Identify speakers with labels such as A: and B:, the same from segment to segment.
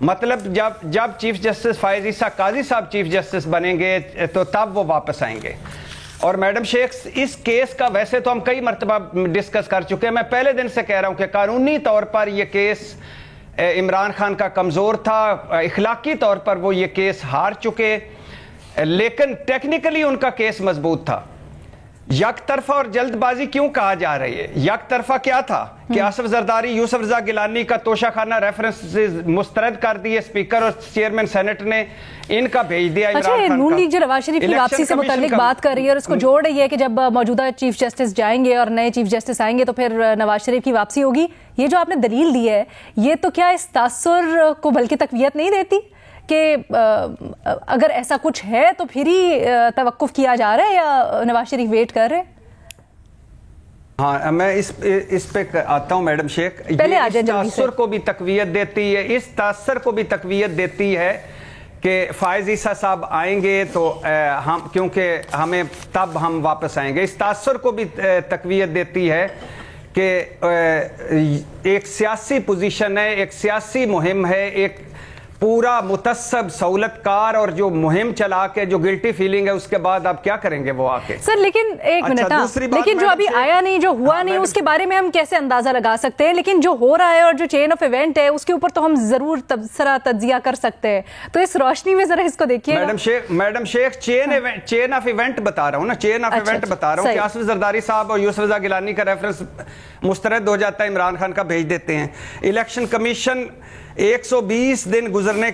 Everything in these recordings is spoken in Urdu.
A: مطلب جب چیف جسٹس فائز عیسیٰ قاضی صاحب چیف جسٹس بنیں گے تو تب وہ واپس آئیں گے. اور میڈم شیخ اس کیس کا ویسے تو ہم کئی مرتبہ ڈسکس کر چکے ہیں. میں پہلے دن سے کہہ رہا ہوں کہ قانونی طور پر یہ کیس عمران خان کا کمزور تھا, اخلاقی طور پر وہ یہ کیس ہار چکے, لیکن ٹیکنیکلی ان کا کیس مضبوط تھا. یک طرفہ اور جلد بازی کیوں کہا جا رہی ہے؟ یک طرفہ کیا تھا کہ آصف زرداری, یوسف رضا گیلانی کا توشہ خانہ ریفرنس مسترد کر دیے اسپیکر اور چیئرمین سینٹ نے, ان کا بھیج دیا عمران خان کا.
B: نون لیگ جو نواز شریف کی واپسی سے متعلق بات کر رہی ہے اور اس کو جوڑ رہی ہے کہ جب موجودہ چیف جسٹس جائیں گے اور نئے چیف جسٹس آئیں گے تو پھر نواز شریف کی واپسی ہوگی, یہ جو آپ نے دلیل دی ہے یہ تو کیا اس تاثر کو بلکہ تقویت نہیں دیتی کہ اگر ایسا کچھ ہے تو پھر ہی توقف کیا جا رہا ہے یا نواز شریف ویٹ کر رہے ہیں؟
A: ہاں میں اس پہ آتا ہوں میڈم شیخ. یہ اس تاثر کو بھی تقویت دیتی ہے, اس تاثر کو بھی تقویت دیتی ہے کہ فائز عیسیٰ صاحب آئیں گے تو ہم کیونکہ ہمیں تب ہم واپس آئیں گے. اس تاثر کو بھی تقویت دیتی ہے کہ ایک سیاسی پوزیشن ہے, ایک سیاسی مہم ہے, ایک پورا متصب سہولت کار اور جو مہم چلا کے جو گلٹی فیلنگ ہے اس کے بعد آپ کیا کریں گے وہ آ کے؟
B: سر لیکن ایک منٹ, لیکن جو ابھی آیا نہیں, جو ہوا نہیں, اس کے بارے میں ہم کیسے اندازہ لگا سکتے ہیں؟ لیکن جو ہو رہا ہے اور جو چین آف ایونٹ ہے اس کے اوپر تو ہم ضرور تبصرہ تجزیہ کر سکتے ہیں. تو اس روشنی میں ذرا اس کو دیکھیے.
A: Madam Sheikh chain of event بتا رہا ہوں نا, چین آف ایونٹ بتا رہا ہوں کہ آصف زرداری صاحب اور یوسف رضا گیلانی کا ریفرنس مسترد ہو جاتا ہے, عمران خان کا بھیج دیتے ہیں. الیکشن کمیشن 120 دن گزرنے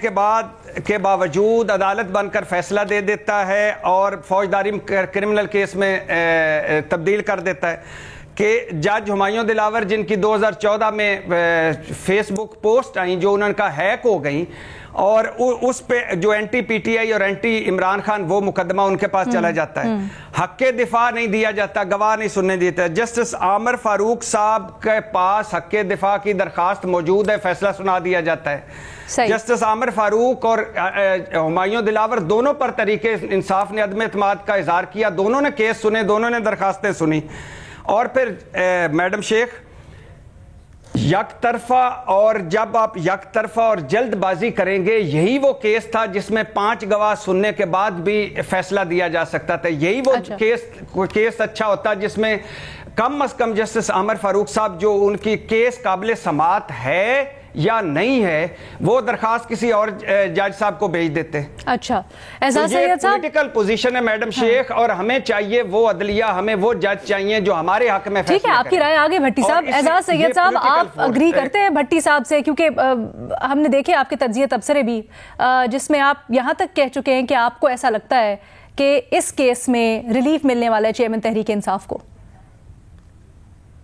A: کے باوجود عدالت بن کر فیصلہ دے دیتا ہے اور فوجداری کرمنل کیس میں تبدیل کر دیتا ہے کہ جج ہمایوں دلاور, جن کی 2014 میں فیس بک پوسٹ آئیں جو انہوں نے کہا ہیک ہو گئیں, اور اس پہ جو اینٹی پی ٹی آئی اور اینٹی عمران خان وہ مقدمہ ان کے پاس چلا جاتا ہے. حق دفاع نہیں دیا جاتا, گواہ نہیں سننے دیتا. جسٹس عامر فاروق صاحب کے پاس حق دفاع کی درخواست موجود ہے, فیصلہ سنا دیا جاتا ہے. جسٹس عامر فاروق اور ہمایوں دلاور دونوں پر طریقے انصاف نے عدم اعتماد کا اظہار کیا, دونوں نے کیس سنے, دونوں نے درخواستیں سنی. اور پھر میڈم شیخ یک طرفہ, اور جب آپ یک طرفہ اور جلد بازی کریں گے, یہی وہ کیس تھا جس میں 5 گواہ سننے کے بعد بھی فیصلہ دیا جا سکتا تھا. یہی وہ کیس اچھا ہوتا جس میں کم از کم جسٹس عامر فاروق صاحب جو ان کی کیس قابل سماعت ہے یا نہیں ہے وہ درخواست کسی اور جج صاحب کو بھیج دیتے.
B: اچھا اعزاز سید صاحب,
A: پولیٹیکل پوزیشن ہے میڈم شیخ, اور ہمیں چاہیے وہ عدلیہ, ہمیں وہ جج چاہیے جو ہمارے حق میں فیصلہ کریں.
B: ٹھیک ہے, آپ کی رائے آگے بھٹی صاحب. اعزاز سید صاحب, آپ اگری کرتے ہیں بھٹی صاحب سے؟ کیونکہ ہم نے دیکھے آپ کے تجزیے تبصرے بھی جس میں آپ یہاں تک کہہ چکے ہیں کہ آپ کو ایسا لگتا ہے کہ اس کیس میں ریلیف ملنے والا ہے چیئرمین تحریک انصاف کو.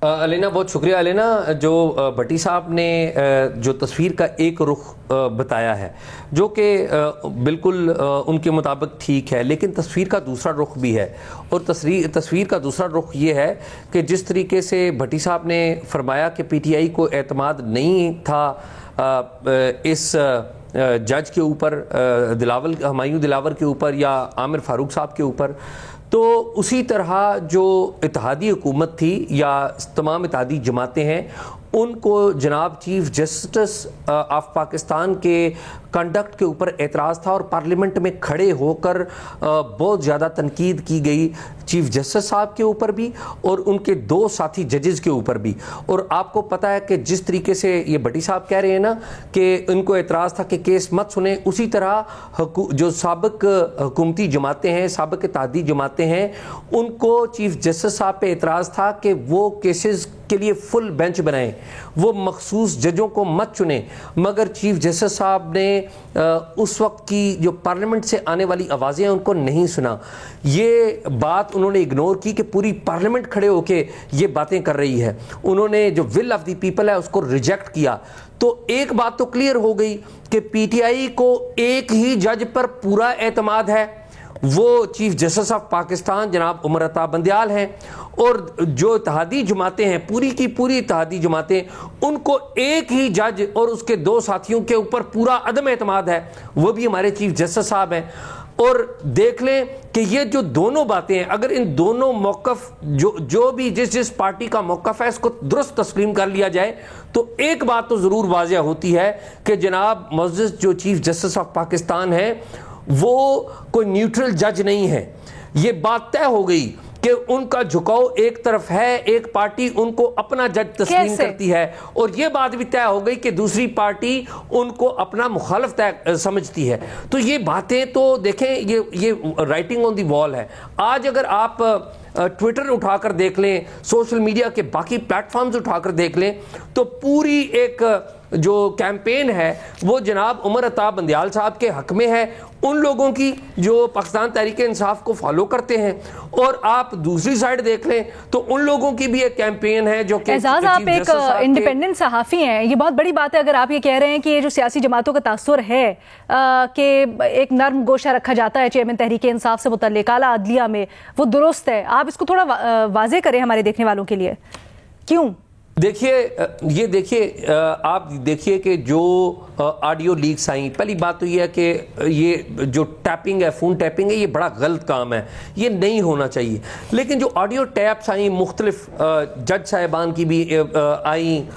C: علینا بہت شکریہ. علینا, جو بھٹی صاحب نے جو تصویر کا ایک رخ بتایا ہے جو کہ بالکل ان کے مطابق ٹھیک ہے, لیکن تصویر کا دوسرا رخ بھی ہے, اور تصویر کا دوسرا رخ یہ ہے کہ جس طریقے سے بھٹی صاحب نے فرمایا کہ پی ٹی آئی کو اعتماد نہیں تھا اس جج کے اوپر, ہمایوں دلاور کے اوپر یا عامر فاروق صاحب کے اوپر, تو اسی طرح جو اتحادی حکومت تھی یا تمام اتحادی جماعتیں ہیں ان کو جناب چیف جسٹس آف پاکستان کے کنڈکٹ کے اوپر اعتراض تھا, اور پارلیمنٹ میں کھڑے ہو کر بہت زیادہ تنقید کی گئی چیف جسٹس صاحب کے اوپر بھی اور ان کے 2 ساتھی ججز کے اوپر بھی. اور آپ کو پتہ ہے کہ جس طریقے سے یہ بھٹی صاحب کہہ رہے ہیں نا کہ ان کو اعتراض تھا کہ کیس مت سنیں, اسی طرح جو سابق حکومتی جماعتیں ہیں, سابق اتحادی جماعتیں ہیں, ان کو چیف جسٹس صاحب پہ اعتراض تھا کہ وہ کیسز کے لیے فل بینچ بنائیں, وہ مخصوص ججوں کو مت چنیں. مگر چیف جسٹس صاحب نے اس وقت کی جو پارلیمنٹ سے آنے والی آوازیں ہیں ان کو نہیں سنا. یہ بات انہوں نے اگنور کی کہ پوری پارلیمنٹ کھڑے ہو کے یہ باتیں کر رہی ہے, انہوں نے جو ول آف دی پیپل ہے اس کو ریجیکٹ کیا. تو ایک بات تو کلیئر ہو گئی کہ پی ٹی آئی کو ایک ہی جج پر پورا اعتماد ہے, وہ چیف جسٹس آف پاکستان جناب عمر عطا بندیال ہیں, اور جو اتحادی جماعتیں ہیں پوری کی پوری اتحادی جماعتیں ان کو ایک ہی جج اور اس کے 2 ساتھیوں کے اوپر پورا عدم اعتماد ہے, وہ بھی ہمارے چیف جسٹس صاحب ہیں. اور دیکھ لیں کہ یہ جو دونوں باتیں ہیں, اگر ان دونوں موقف جو بھی جس پارٹی کا موقف ہے اس کو درست تسلیم کر لیا جائے تو ایک بات تو ضرور واضح ہوتی ہے کہ جناب معزز جو چیف جسٹس آف پاکستان ہے وہ کوئی نیوٹرل جج نہیں ہے. یہ بات طے ہو گئی کہ ان کا جھکاؤ ایک طرف ہے, ایک پارٹی ان کو اپنا جج تسلیم کرتی ہے, اور یہ بات بھی طے ہو گئی کہ دوسری پارٹی ان کو اپنا مخالف سمجھتی ہے. تو یہ باتیں تو دیکھیں, یہ رائٹنگ آن دی وال ہے. آج اگر آپ ٹویٹر اٹھا کر دیکھ لیں, سوشل میڈیا کے باقی پلیٹ فارمز اٹھا کر دیکھ لیں, تو پوری ایک جو کیمپین ہے وہ جناب عمر عطا بندیال صاحب کے حق میں ہے, ان لوگوں کی جو پاکستان تحریک انصاف کو فالو کرتے ہیں. اور آپ دوسری سائڈ دیکھ لیں تو ان لوگوں کی بھی ایک کیمپین ہے جو کہ
B: اعزاز آپ ایک انڈیپینڈنٹ صحافی ہیں, یہ بہت بڑی بات ہے اگر آپ یہ کہہ رہے ہیں کہ یہ جو سیاسی جماعتوں کا تاثر ہے کہ ایک نرم گوشہ رکھا جاتا ہے چیئرمین تحریک انصاف سے متعلق اعلیٰ عدلیہ میں, وہ درست ہے. آپ اس کو تھوڑا واضح کریں ہمارے دیکھنے والوں کے لیے, کیوں؟
C: دیکھیے آپ دیکھیے کہ جو آڈیو لیکس آئیں, پہلی بات تو یہ ہے کہ یہ جو ٹیپنگ ہے, فون ٹیپنگ ہے, یہ بڑا غلط کام ہے, یہ نہیں ہونا چاہیے. لیکن جو آڈیو ٹیپس آئیں مختلف جج صاحبان کی بھی آئیں,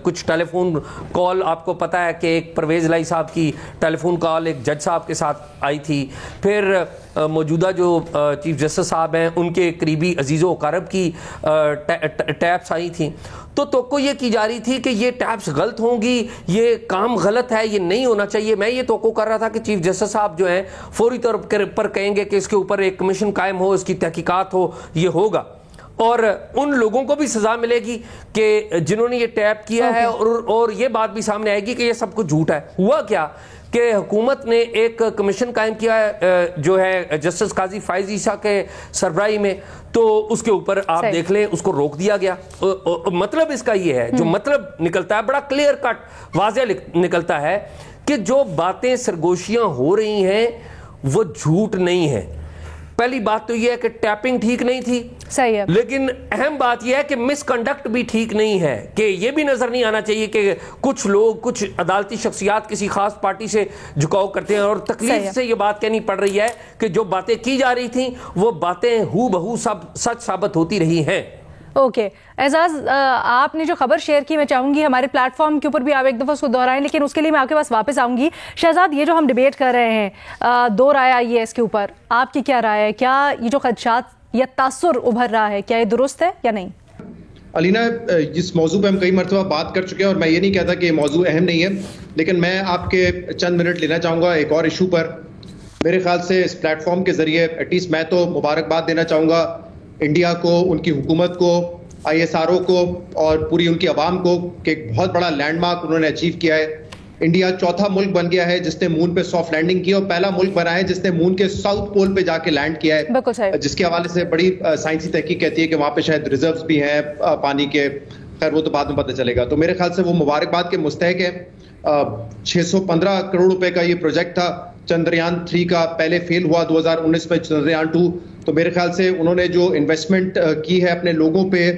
C: کچھ ٹیلی فون کال, آپ کو پتہ ہے کہ ایک پرویز الہی صاحب کی ٹیلی فون کال ایک جج صاحب کے ساتھ آئی تھی, پھر موجودہ جو چیف جسٹس صاحب ہیں ان کے قریبی عزیز و اقارب کی ٹیپس آئی تھیں. تو توقع یہ کی جا رہی تھی کہ یہ ٹیپس غلط ہوں گی, یہ کام غلط ہے, یہ نہیں ہونا چاہیے. میں یہ توقع کر رہا تھا کہ چیف جسٹس صاحب جو ہیں فوری طور پر کہیں گے کہ اس کے اوپر ایک کمیشن قائم ہو, اس کی تحقیقات ہو, یہ ہوگا, اور ان لوگوں کو بھی سزا ملے گی کہ جنہوں نے یہ ٹیپ کیا ہے, اور یہ بات بھی سامنے آئے گی کہ یہ سب کچھ جھوٹ ہے. ہوا کیا کہ حکومت نے ایک کمیشن قائم کیا جو ہے جسٹس قاضی فائز عیسیٰ کے سربراہی میں, تو اس کے اوپر آپ دیکھ لیں اس کو روک دیا گیا. مطلب اس کا یہ ہے, جو مطلب نکلتا ہے بڑا کلیئر کٹ واضح نکلتا ہے کہ جو باتیں سرگوشیاں ہو رہی ہیں وہ جھوٹ نہیں ہے. پہلی بات تو یہ ہے کہ ٹیپنگ ٹھیک نہیں تھی,
B: صحیح ہے,
C: لیکن اہم بات یہ ہے کہ مس کنڈکٹ بھی ٹھیک نہیں ہے, کہ یہ بھی نظر نہیں آنا چاہیے کہ کچھ لوگ, کچھ عدالتی شخصیات کسی خاص پارٹی سے جھکاؤ کرتے ہیں, اور تکلیف سے یہ بات کہنی پڑ رہی ہے کہ جو باتیں کی جا رہی تھیں وہ باتیں ہو بہو سب سچ ثابت ہوتی رہی ہیں.
B: اوکے اعزاز, آپ نے جو خبر شیئر کی, میں چاہوں گی ہمارے پلیٹ فارم کے اوپر بھی آپ ایک دفعہ اس کو دہرائیں, لیکن اس کے لیے میں آپ کے پاس واپس آؤں گی. شہزاد, یہ جو ہم ڈیبیٹ کر رہے ہیں, دو رائے آئی ہے اس کے اوپر, آپ کی کیا رائے ہے؟ کیا یہ جو خدشات یا تاثر ابھر رہا ہے کیا یہ درست ہے یا نہیں؟
D: علینا, جس موضوع پہ ہم کئی مرتبہ بات کر چکے ہیں, اور میں یہ نہیں کہتا کہ یہ موضوع اہم نہیں ہے, لیکن میں آپ کے چند منٹ لینا چاہوں گا ایک اور ایشو پر. میرے خیال سے اس پلیٹ فارم کے ذریعے ایٹ لیسٹ میں تو مبارکباد دینا چاہوں گا انڈیا کو, ان کی حکومت کو, آئی ایس آر او کو, اور پوری ان کی عوام کو, کہ ایک بہت بڑا لینڈ مارک انہوں نے اچیو کیا ہے. انڈیا چوتھا ملک بن گیا ہے جس نے مون پہ سافٹ لینڈنگ کی, اور پہلا ملک بنا ہے جس نے مون کے ساؤتھ پول پہ جا کے لینڈ کیا ہے, جس کے حوالے سے بڑی سائنسی تحقیق کہتی ہے کہ وہاں پہ شاید ریزروز بھی ہیں پانی کے, خیر وہ تو بعد میں پتہ چلے گا. تو میرے خیال سے وہ مبارکباد کے مستحق ہے. 615 کروڑ روپے کا یہ پروجیکٹ تھا, چندریان 3 کا پہلے فیل ہوا 2019 میں, چندریان 2. تو میرے خیال سے انہوں نے جو انویسٹمنٹ کی ہے اپنے لوگوں پہ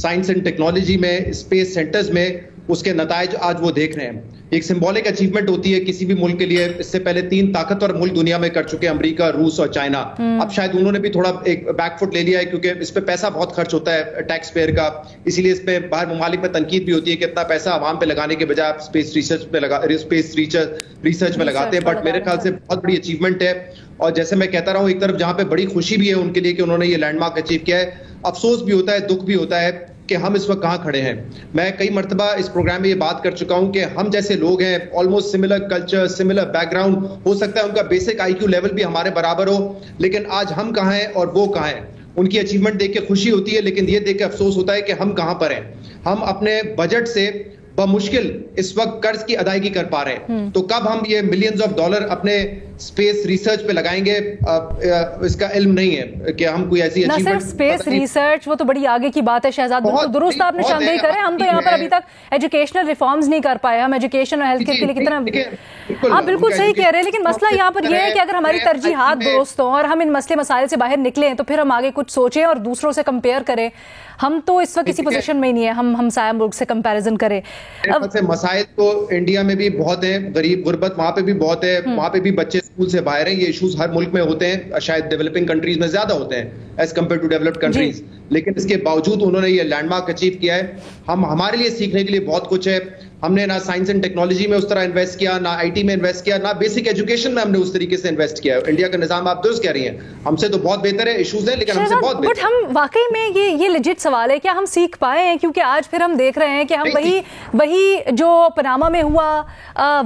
D: سائنس اینڈ ٹیکنالوجی میں, اسپیس سینٹرز میں, اس کے نتائج آج وہ دیکھ رہے ہیں. ایک سمبولک اچیومنٹ ہوتی ہے کسی بھی ملک کے لیے. اس سے پہلے 3 طاقتور ملک دنیا میں کر چکے ہیں, امریکہ, روس اور چائنا. اب شاید انہوں نے بھی تھوڑا ایک بیک فٹ لے لیا ہے, کیونکہ اس پہ پیسہ بہت خرچ ہوتا ہے ٹیکس پیئر کا, اسی لیے اس پہ باہر ممالک میں تنقید بھی ہوتی ہے کہ اتنا پیسہ عوام پہ لگانے کے بجائے آپ اسپیس ریسرچ میں لگاتے ہیں. بٹ میرے خیال سے بہت بڑی اچیومنٹ ہے, اور جیسے میں کہتا رہا ہوں, ایک طرف جہاں پہ بڑی خوشی بھی ہے ان کے لیے کہ انہوں نے یہ لینڈ مارک اچیو کیا ہے, افسوس بھی ہوتا ہے, دکھ بھی ہوتا ہے کہ ہم اس وقت کہاں کھڑے ہیں. میں کئی مرتبہ اس پروگرام میں یہ بات کر چکا ہوں کہ ہم جیسے لوگ ہیں, almost similar culture, similar background, ہو سکتا ہے ان کا بیسک آئی کیو لیول بھی ہمارے برابر ہو, لیکن آج ہم کہاں ہیں اور وہ کہاں ہیں. ان کی اچیومنٹ دیکھ کے خوشی ہوتی ہے, لیکن یہ دیکھ کے افسوس ہوتا ہے کہ ہم کہاں پر ہیں. ہم اپنے بجٹ سے بمشکل اس وقت قرض کی ادائیگی کر پا رہے ہیں, تو کب ہم یہ ملینز آف ڈالر اپنے اسپیس ریسرچ پہ لگائیں گے, اس کا علم نہیں ہے کہ ہم کوئی ایسی
B: نہ صرف اسپیس ریسرچ, وہ تو بڑی آگے کی بات ہے شہزاد, بالکل درست آپ نے نشاندہی کرے. ہم تو یہاں پر ابھی تک ایجوکیشنل ریفارمز نہیں کر پائے, ہم ایجوکیشن اور ہیلتھ کیئر کے لیے کتنا, آپ بالکل صحیح کہہ رہے ہیں, لیکن مسئلہ یہاں پر یہ ہے کہ اگر ہماری ترجیحات درست ہوں اور ہم ان مسئلے مسائل سے باہر نکلیں تو پھر ہم آگے کچھ سوچیں اور دوسروں سے کمپیئر کریں. ہم تو اس وقت کسی پوزیشن میں ہی نہیں ہے ہم ہمسایہ ملک سے کمپیریزن کریں.
D: مسائل تو انڈیا میں بھی بہت ہیں, غریب غربت وہاں پہ بھی بہت ہے, وہاں پہ بھی بچے اسکول سے باہر ہیں. یہ ایشوز ہر ملک میں ہوتے ہیں, شاید ڈیولپنگ کنٹریز میں زیادہ ہوتے ہیں as compared to developed countries, لیکن اس کے باوجود انہوں نے یہ لینڈ مارک اچیو کیا ہے. ہمارے لیے سیکھنے کے لیے بہت کچھ ہے. ہم نے نہ سائنس اینڈ ٹیکنالوجی میں اس طرح انویسٹ کیا, نہ آئی ٹی میں انویسٹ کیا, نہ بیسک ایجوکیشن میں ہم نے اس طریقے سے انویسٹ کیا. انڈیا کا نظام آپ درست کہہ رہی ہیں, ہم سے تو بہت بہتر ہے, ایشوز ہیں لیکن ہم سے بہت بہتر.
B: بٹ ہم واقعی میں یہ لیجٹ سوال ہے, کیا ہم سیکھ پائے ہیں؟ کیونکہ آج پھر ہم دیکھ رہے ہیں کہ ہم وہی جو پاناما میں ہوا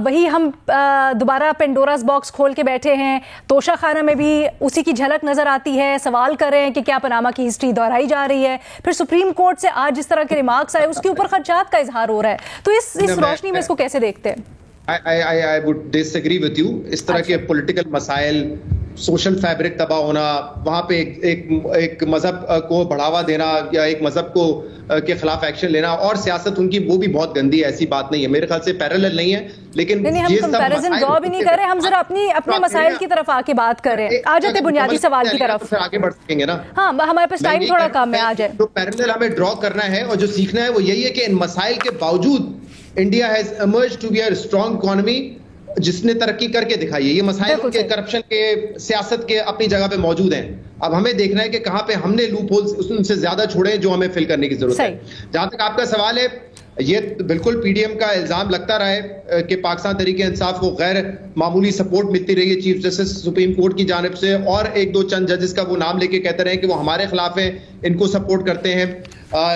B: وہی ہم دوبارہ پینڈوراز باکس کھول کے بیٹھے ہیں. توشہ خانہ میں بھی اسی کی جھلک نظر آتی ہے. سوال کر رہے ہیں کہ کیا پاناما کی ہسٹری دہرائی جا رہی ہے. پھر سپریم کورٹ سے آج جس طرح کے ریمارکس آئے اس کے اوپر خدشات کا اظہار ہو رہا ہے. تو اس روشنی میں اس کو کیسے دیکھتے ہیں؟
D: I would disagree with you. اس طرح کے پولیٹیکل مسائل, سوشل فیبرک تباہ ہونا, وہاں پہ ایک مذہب کو بڑھاوا دینا یا ایک مذہب کو کے خلاف ایکشن لینا اور سیاست ان کی, وہ بھی بہت گندی ہے. ایسی بات نہیں ہے, میرے خیال سے پیرالل نہیں ہے. لیکن
B: ہم کمپیریزن ڈرا بھی نہیں کر رہے, ہم ذرا اپنے مسائل کی طرف آ کے بات کر رہے ہیں. آ جاتے بنیادی سوال کی طرف,
D: آگے بڑھ سکیں گے نا.
B: ہاں ہمارے پاس ٹائم تھوڑا کم ہے. آ جائے
D: جو پیرالل ہمیں ڈرا کرنا ہے اور جو سیکھنا ہے وہ یہی ہے کہ ان مسائل کے باوجود India has emerged to be a strong economy جس نے ترقی کر کے دکھائی ہے. یہ مسائل کے کرپشن کے, سیاست کے اپنی جگہ پہ موجود ہیں. اب ہمیں دیکھنا ہے کہ کہاں پہ ہم نے لوپ ہولز ان سے زیادہ چھوڑے جو ہمیں فل کرنے کی ضرورت ہے. جہاں تک آپ کا سوال ہے, یہ بالکل پی ڈی ایم کا الزام لگتا رہا ہے کہ پاکستان تحریک انصاف کو غیر معمولی سپورٹ ملتی رہی ہے چیف جسٹس سپریم کورٹ کی جانب سے, اور ایک دو چند ججز کا وہ نام لے کے کہتے رہے کہ وہ ہمارے خلاف ہیں, ان کو سپورٹ کرتے ہیں.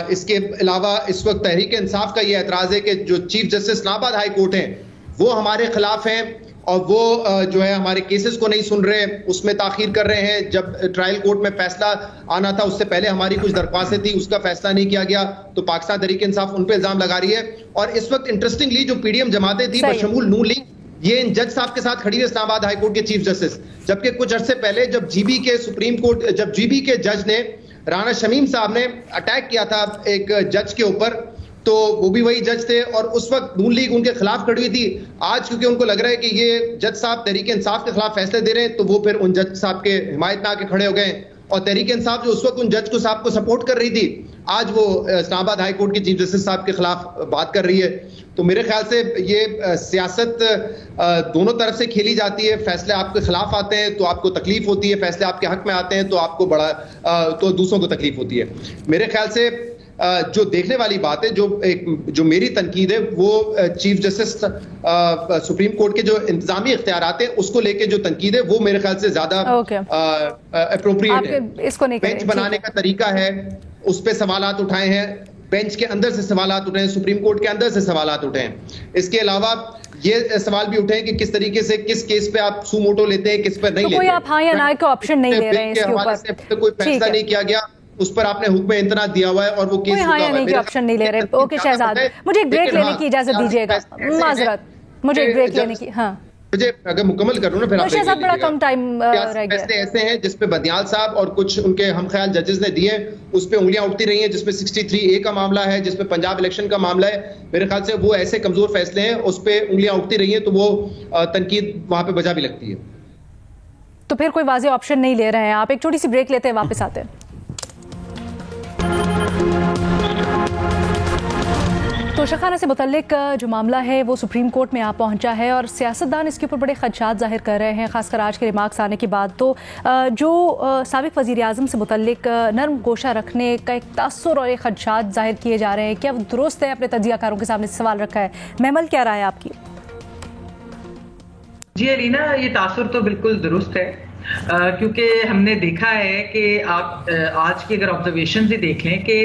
D: اس کے علاوہ اس وقت تحریک انصاف کا یہ اعتراض ہے کہ جو چیف جسٹس اسلام آباد ہائی کورٹ ہیں وہ ہمارے خلاف ہیں اور وہ جو ہے ہمارے کیسز کو نہیں سن رہے, اس میں تاخیر کر رہے ہیں. جب ٹرائل کورٹ میں فیصلہ آنا تھا اس سے پہلے ہماری کچھ درخواستیں تھیں, اس کا فیصلہ نہیں کیا گیا, تو پاکستان تحریک انصاف ان پہ الزام لگا رہی ہے. اور اس وقت انٹرسٹنگلی جو پی ڈی ایم جماعتیں تھیں بشمول نون لیگ, یہ ان جج صاحب کے ساتھ کھڑی ہے اسلام آباد ہائی کورٹ کے چیف جسٹس. جبکہ کچھ عرصے پہلے جب جی بی کے سپریم کورٹ, جب جی بی کے جج نے, رانا شمیم صاحب نے اٹیک کیا تھا ایک جج کے اوپر, تو وہ بھی وہی جج تھے اور اس وقت نون لیگ ان کے خلاف کھڑی ہوئی تھی. آج کیونکہ ان کو لگ رہا ہے کہ یہ جج صاحب تحریک انصاف کے خلاف فیصلے دے رہے ہیں, تو وہ پھر ان جج صاحب کے حمایت میں آ کے کھڑے ہو گئے. اور تحریک انصاف جو اس وقت ان جج کو صاحب کو سپورٹ کر رہی تھی, آج وہ اسلام آباد ہائی کورٹ کے چیف جسٹس صاحب کے خلاف بات کر رہی ہے. تو میرے خیال سے یہ سیاست دونوں طرف سے کھیلی جاتی ہے. فیصلے آپ کے خلاف آتے ہیں تو آپ کو تکلیف ہوتی ہے, فیصلے آپ کے حق میں آتے ہیں تو آپ کو تو دوسروں کو تکلیف ہوتی ہے. میرے خیال سے جو دیکھنے والی بات ہے, جو میری تنقید ہے وہ چیف جسٹس سپریم کورٹ کے جو انتظامی اختیارات ہیں اس کو لے کے جو تنقید ہے وہ میرے خیال سے زیادہ اپروپریٹ ہے. بینچ بنانے کا طریقہ ہے, اس پہ سوالات اٹھائے ہیں, بینچ کے اندر سے سوالات اٹھے ہیں, سپریم کورٹ کے اندر سے سوالات اٹھے ہیں. اس کے علاوہ یہ سوال بھی اٹھے ہیں کہ کس طریقے سے کس کیس پہ آپ سو موٹو لیتے ہیں, کس پہ نہیں لیتے.
B: کوئی آپ ہاں یا نہ کا آپشن نہیں لے رہے ہیں, اس کے اوپر
D: کوئی فیصلہ نہیں کیا گیا, اس پر آپ نے حکم امتناع دیا ہوا ہے اور وہ کیس
B: ہاں یا نہیں کا آپشن نہیں لے رہے. اوکے شہزاد, مجھے ایک بریک لینے کی اجازت دیجیے گا, معذرت, مجھے ایک بریک لینے کی. ہاں
D: مجھے اگر مکمل کروں نا, پھر
B: شہزاد بڑا کم ٹائم رہ گیا.
D: فیصلے ایسے ہیں جس پہ بدیال صاحب اور کچھ ان کے ہم خیال ججز نے دیے, اس پہ انگلیاں اٹھتی رہی ہیں, جس پہ 63A کا معاملہ ہے, جس پہ پنجاب الیکشن کا معاملہ ہے. میرے خیال سے وہ ایسے کمزور فیصلے ہیں, اس پہ انگلیاں اٹھتی رہی ہیں, تو وہ تنقید وہاں پہ بجا بھی لگتی ہے.
B: تو پھر کوئی واضح آپشن نہیں لے رہے ہیں آپ. ایک چھوٹی سی بریک لیتے ہیں, واپس آتے ہیں. توشہ خانہ سے متعلق جو معاملہ ہے وہ سپریم کورٹ میں پہنچا ہے اور سیاستدان اس کے اوپر بڑے خدشات ظاہر کر رہے ہیں, خاص کر آج کے ریمارکس آنے کے بعد. تو جو سابق وزیر اعظم سے متعلق نرم گوشہ رکھنے کا ایک تاثر اور ایک خدشات ظاہر کیے جا رہے ہیں, کیا وہ درست ہے؟ اپنے تجزیہ کاروں کے سامنے سوال رکھا ہے. محمل, کیا رائے آپ کی؟
E: جی الینا, یہ تاثر تو بالکل درست ہے, کیونکہ ہم نے دیکھا ہے کہ آپ آج کی اگر آبزرویشنز ہی دیکھ لیں کہ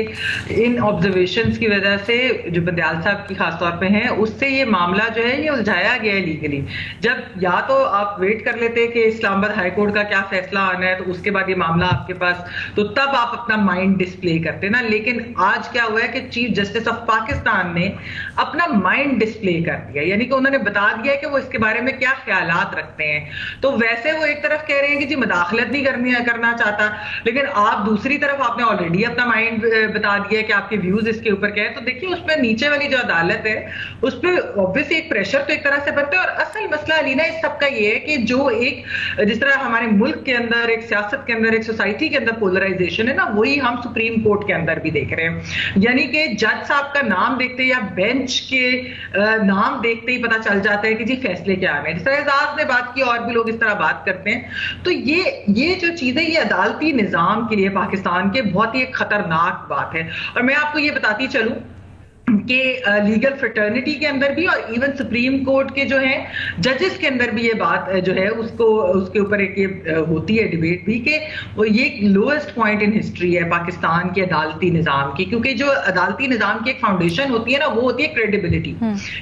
E: ان آبزرویشنز کی وجہ سے جو بدیال صاحب کی خاص طور پہ ہیں, اس سے یہ معاملہ جو ہے یہ الجھایا گیا ہے لیگلی. جب یا تو آپ ویٹ کر لیتے کہ اسلام آباد ہائی کورٹ کا کیا فیصلہ آنا ہے, تو اس کے بعد یہ معاملہ آپ کے پاس, تو تب آپ اپنا مائنڈ ڈسپلے کرتے نا. لیکن آج کیا ہوا ہے کہ چیف جسٹس آف پاکستان نے اپنا مائنڈ ڈسپلے کر دیا, یعنی کہ انہوں نے بتا دیا کہ وہ اس کے بارے میں کیا خیالات رکھتے ہیں. تو ویسے وہ ایک طرف کہہ رہے ہیں کہ جی مداخلت نہیں کرنا چاہتا, لیکن آپ دوسری طرف آپ نے آلریڈی اپنا مائنڈ بتا دیا کہ آپ کے ویوز اس کے اوپر کیا ہے. تو دیکھیے اس پہ نیچے والی جو عدالت ہے اس پہ obviously ایک پریشر تو ایک طرح سے بنتا ہے. اور اصل مسئلہ علینا اس سب کا یہ ہے کہ جو ایک جس طرح ہمارے ملک کے اندر ایک سیاست کے اندر ایک سوسائٹی کے اندر پولرائزیشن ہے نا, وہی ہم سپریم کورٹ کے اندر بھی دیکھ رہے ہیں. یعنی کہ جج صاحب کا نام دیکھتے یا بینچ کے نام دیکھتے ہی پتا چل جاتا ہے کہ جی فیصلے کیا آنے. جس طرح اعزاز نے بات کی اور بھی لوگ اس طرح بات کرتے ہیں. تو یہ جو چیزیں یہ عدالتی نظام کے لیے پاکستان کے بہت ہی ایک خطرناک بات ہے. اور میں آپ کو یہ بتاتی چلوں کہ لیگل فریٹرنیٹی کے اندر بھی اور ایون سپریم کورٹ کے جو ہیں ججز کے اندر بھی یہ بات جو ہے اس کے اوپر ایک ہوتی ہے ڈیبیٹ بھی کہ وہ یہ لوئسٹ پوائنٹ ان ہسٹری ہے پاکستان کے عدالتی نظام کی. کیونکہ جو عدالتی نظام کی ایک فاؤنڈیشن ہوتی ہے نا وہ ہوتی ہے کریڈیبلٹی,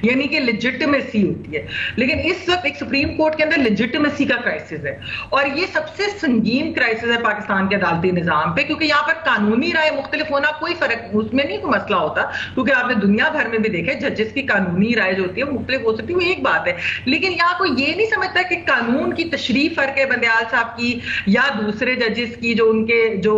E: یعنی کہ لیجٹمیسی ہوتی ہے. لیکن اس وقت ایک سپریم کورٹ کے اندر لیجٹمیسی کا کرائسس ہے اور یہ سب سے سنگین کرائسس ہے پاکستان کے عدالتی نظام پہ. کیونکہ یہاں پر قانونی رائے مختلف ہونا کوئی فرق اس میں نہیں کوئی مسئلہ ہوتا, کیونکہ آپ نے دنیا بھر میں بھی دیکھے ججز کی قانونی رائے جو ہوتی ہے مختلف ہو سکتی ہے, وہ ایک بات ہے. لیکن یہاں کوئی یہ نہیں سمجھتا کہ قانون کی تشریح فرق ہے بندیال صاحب کی یا دوسرے ججز کی جو ان کے جو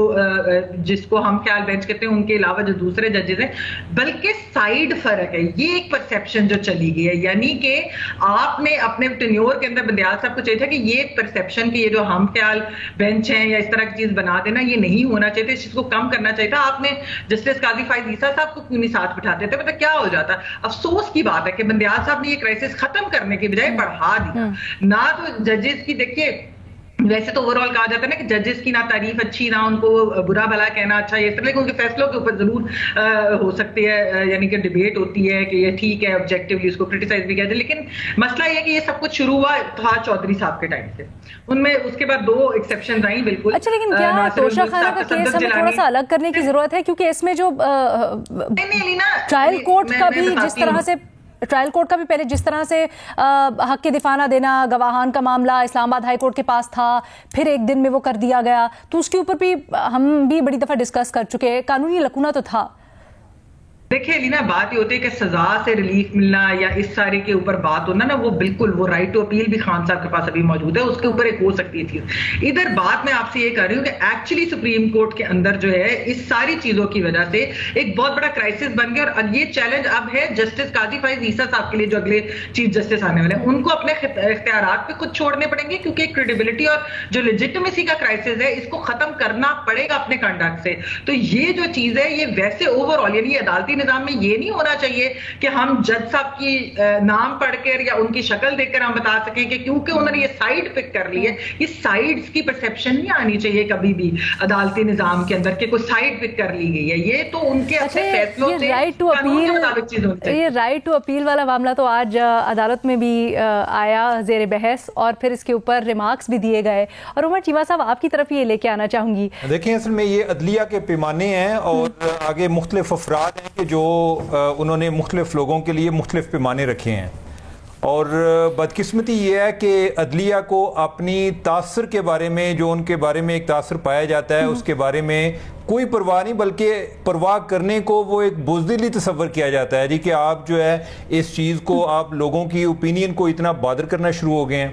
E: جس کو ہم خیال بینچ کہتے ہیں ان کے علاوہ جو دوسرے ججز ہیں, بلکہ سائیڈ فرق ہے. یہ ایک پرسیپشن جو چلی گئی ہے, یعنی کہ آپ نے اپنے ٹینیور کے اندر بندیال صاحب کو چاہیے تھا کہ یہ پرسیپشن کہ یہ جو ہم خیال بینچ ہیں یا اس طرح کی چیز بنا دینا یہ نہیں ہونا چاہیے, اس چیز کو کم کرنا چاہیے تھا. آپ نے جسٹس قاضی فائز عیسیٰ صاحب کو کیوں نہیں ساتھ بٹھاتے تھے؟ مطلب کیا ہو جاتا. افسوس کی بات ہے کہ بندیال صاحب نے یہ کرائسس ختم کرنے کی بجائے بڑھا دیا. نہ تو ججز کی دیکھیے ویسے تو اوور آل کہا جاتا ہے نا کہ ججز کی نہ تعریف اچھی نہ ان کو برا بھلا کہنا اچھا, یہ لیکن ان کے فیصلوں کے اوپر ضرور ہو سکتی ہے, یعنی کہ ڈیبیٹ ہوتی ہے کہ یہ ٹھیک ہے آبجیکٹیولی اس کو کرٹیسائز بھی کیا جائے. لیکن مسئلہ یہ کہ یہ سب کچھ شروع ہوا تھا چودھری صاحب کے ٹائم سے, ان میں اس کے بعد 2 ایکسیپشنز آئیں بالکل.
B: اچھا لیکن کیا توشہ خانہ کا کیس ہمیں تھوڑا سا الگ کرنے کی ضرورت ہے, کیونکہ اس میں جو ٹرائل کورٹ کا بھی جس طرح سے ٹرائل کورٹ کا بھی پہلے جس طرح سے حق کے دفاع نہ دینا, گواہان کا معاملہ اسلام آباد ہائی کورٹ کے پاس تھا, پھر ایک دن میں وہ کر دیا گیا, تو اس کے اوپر بھی ہم بھی بڑی دفعہ ڈسکس کر چکے. قانونی لکونہ تو تھا.
E: دیکھیں لینا بات یہ ہوتی ہے کہ سزا سے ریلیف ملنا یا اس سارے کے اوپر بات ہونا نا, وہ بالکل وہ رائٹ ٹو اپیل بھی خان صاحب کے پاس ابھی موجود ہے, اس کے اوپر ایک ہو سکتی ہے چیز. ادھر بات میں آپ سے یہ کر رہی ہوں کہ ایکچولی سپریم کورٹ کے اندر جو ہے اس ساری چیزوں کی وجہ سے ایک بہت بڑا کرائسس بن گیا. اور یہ چیلنج اب ہے جسٹس قاضی فائز عیسیٰ صاحب کے لیے جو اگلے چیف جسٹس آنے والے ہیں, ان کو اپنے اختیارات پہ خود چھوڑنے پڑیں گے, کیونکہ کریڈیبلٹی اور جو لیجٹمیسی کا کرائسس ہے اس کو ختم کرنا پڑے گا اپنے کنڈکٹ سے. تو یہ جو چیز ہے یہ ویسے اوور آل یعنی عدالتی نظام میں یہ نہیں ہونا چاہیے کہ ہم جج صاحب کی نام پڑھ کر یا ان کی شکل دیکھ کر ہم بتا سکیں کہ کیونکہ انہوں نے یہ سائیڈ پک کر لی ہے. یہ سائیڈز کی پرسیپشن نہیں آنی چاہیے کبھی بھی عدالتی نظام کے اندر کہ کوئی سائیڈ پک کر لی گئی ہے. یہ تو ان کے اپنے فیصلوں سے قانون کے مطابق چیز ہوتی ہے.
B: یہ رائٹ ٹو اپیل والا معاملہ تو آج عدالت میں بھی آیا زیر بحث, اور پھر اس کے اوپر ریمارکس بھی دیے گئے. اور عمر چیمہ صاحب آپ کی طرف یہ لے کے آنا چاہوں گی.
F: دیکھیں اصل میں یہ عدلیہ کے پیمانے ہیں اور آگے مختلف افراد ہیں کہ جو انہوں نے مختلف لوگوں کے لیے مختلف پیمانے رکھے ہیں. اور بدقسمتی یہ ہے کہ عدلیہ کو اپنی تاثر کے بارے میں جو ان کے بارے میں ایک تاثر پایا جاتا ہے اس کے بارے میں کوئی پرواہ نہیں, بلکہ پرواہ کرنے کو وہ ایک بزدلی تصور کیا جاتا ہے جی کہ آپ جو ہے اس چیز کو آپ لوگوں کی اوپینین کو اتنا بادر کرنا شروع ہو گئے ہیں.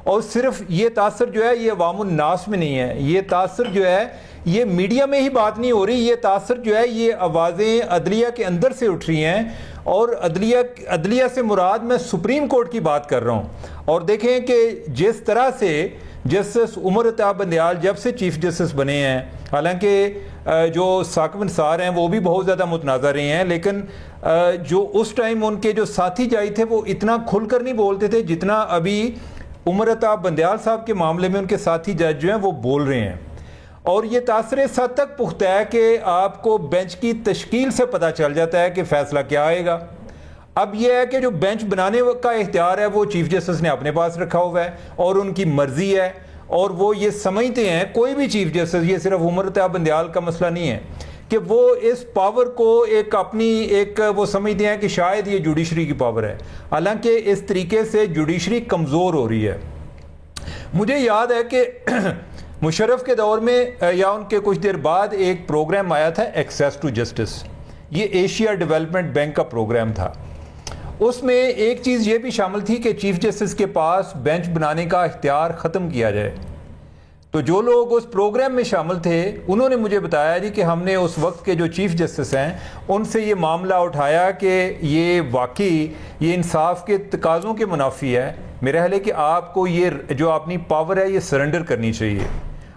F: اور صرف یہ تاثر جو ہے یہ عوام الناس میں نہیں ہے, یہ تاثر جو ہے یہ میڈیا میں ہی بات نہیں ہو رہی, یہ تاثر جو ہے یہ آوازیں عدلیہ کے اندر سے اٹھ رہی ہیں. اور عدلیہ سے مراد میں سپریم کورٹ کی بات کر رہا ہوں. اور دیکھیں کہ جس طرح سے جسٹس عمر عطیہ بندیال جب سے چیف جسٹس بنے ہیں, حالانکہ جو ثاقب نثار ہیں وہ بھی بہت زیادہ متنازع رہے ہیں, لیکن جو اس ٹائم ان کے جو ساتھی جج تھے وہ اتنا کھل کر نہیں بولتے تھے جتنا ابھی عمر عطیہ بندیال صاحب کے معاملے میں ان کے ساتھی جج جو ہیں وہ بول رہے ہیں. اور یہ تاثر اس حد تک پختہ ہے کہ آپ کو بینچ کی تشکیل سے پتہ چل جاتا ہے کہ فیصلہ کیا آئے گا. اب یہ ہے کہ جو بینچ بنانے کا اختیار ہے وہ چیف جسٹس نے اپنے پاس رکھا ہوا ہے اور ان کی مرضی ہے, اور وہ یہ سمجھتے ہیں کوئی بھی چیف جسٹس, یہ صرف عمر عطیہ بندیال کا مسئلہ نہیں ہے, کہ وہ اس پاور کو ایک اپنی ایک وہ سمجھتے ہیں کہ شاید یہ جوڈیشری کی پاور ہے, حالانکہ اس طریقے سے جوڈیشری کمزور ہو رہی ہے. مجھے یاد ہے کہ مشرف کے دور میں یا ان کے کچھ دیر بعد ایک پروگرام آیا تھا ایکسیس ٹو جسٹس, یہ ایشیا ڈیولپمنٹ بینک کا پروگرام تھا. اس میں ایک چیز یہ بھی شامل تھی کہ چیف جسٹس کے پاس بینچ بنانے کا اختیار ختم کیا جائے. تو جو لوگ اس پروگرام میں شامل تھے انہوں نے مجھے بتایا جی کہ ہم نے اس وقت کے جو چیف جسٹس ہیں ان سے یہ معاملہ اٹھایا کہ یہ واقعی یہ انصاف کے تقاضوں کے منافی ہے. میرا خیال ہے کہ آپ کو یہ جو اپنی پاور ہے یہ سرنڈر کرنی چاہیے.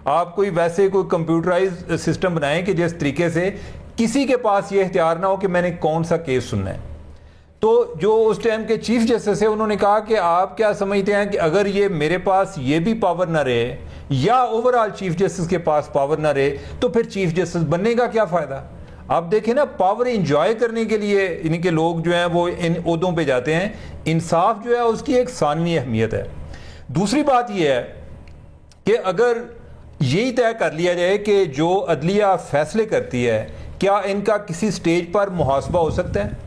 F: آپ کوئی ویسے کوئی کمپیوٹرائز سسٹم بنائیں کہ جس طریقے سے کسی کے پاس یہ اختیار نہ ہو کہ میں نے کون سا کیس سننا ہے. تو جو اس ٹائم کے چیف جسٹس ہے انہوں نے کہا کہ آپ کیا سمجھتے ہیں کہ اگر یہ میرے پاس یہ بھی پاور نہ رہے یا اوورآل چیف جسٹس کے پاس پاور نہ رہے تو پھر چیف جسٹس بننے کا کیا فائدہ؟ آپ دیکھیں نا, پاور انجوائے کرنے کے لیے ان کے لوگ جو ہیں وہ ان عہدوں پہ جاتے ہیں. انصاف جو ہے اس کی ایک ثانوی اہمیت ہے. دوسری بات یہ ہے کہ اگر یہی طے کر لیا جائے کہ جو عدلیہ فیصلے کرتی ہے کیا ان کا کسی سٹیج پر محاسبہ ہو سکتا ہے؟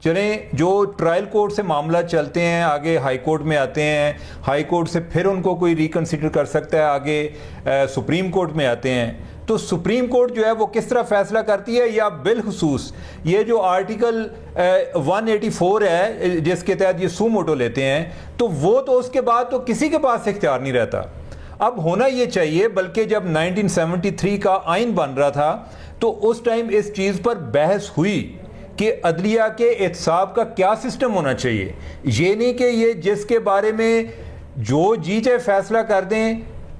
F: چلیں جو ٹرائل کورٹ سے معاملہ چلتے ہیں آگے ہائی کورٹ میں آتے ہیں, ہائی کورٹ سے پھر ان کو کوئی ریکنسیڈر کر سکتا ہے, آگے سپریم کورٹ میں آتے ہیں. تو سپریم کورٹ جو ہے وہ کس طرح فیصلہ کرتی ہے, یا بالخصوص یہ جو آرٹیکل 184 ہے جس کے تحت یہ سو موٹو لیتے ہیں, تو وہ تو اس کے بعد تو کسی کے پاس اختیار نہیں رہتا. اب ہونا یہ چاہیے, بلکہ جب 1973 کا آئین بن رہا تھا تو اس ٹائم اس چیز پر بحث ہوئی کہ عدلیہ کے احتساب کا کیا سسٹم ہونا چاہیے. یہ نہیں کہ یہ جس کے بارے میں جو جی چاہے فیصلہ کر دیں,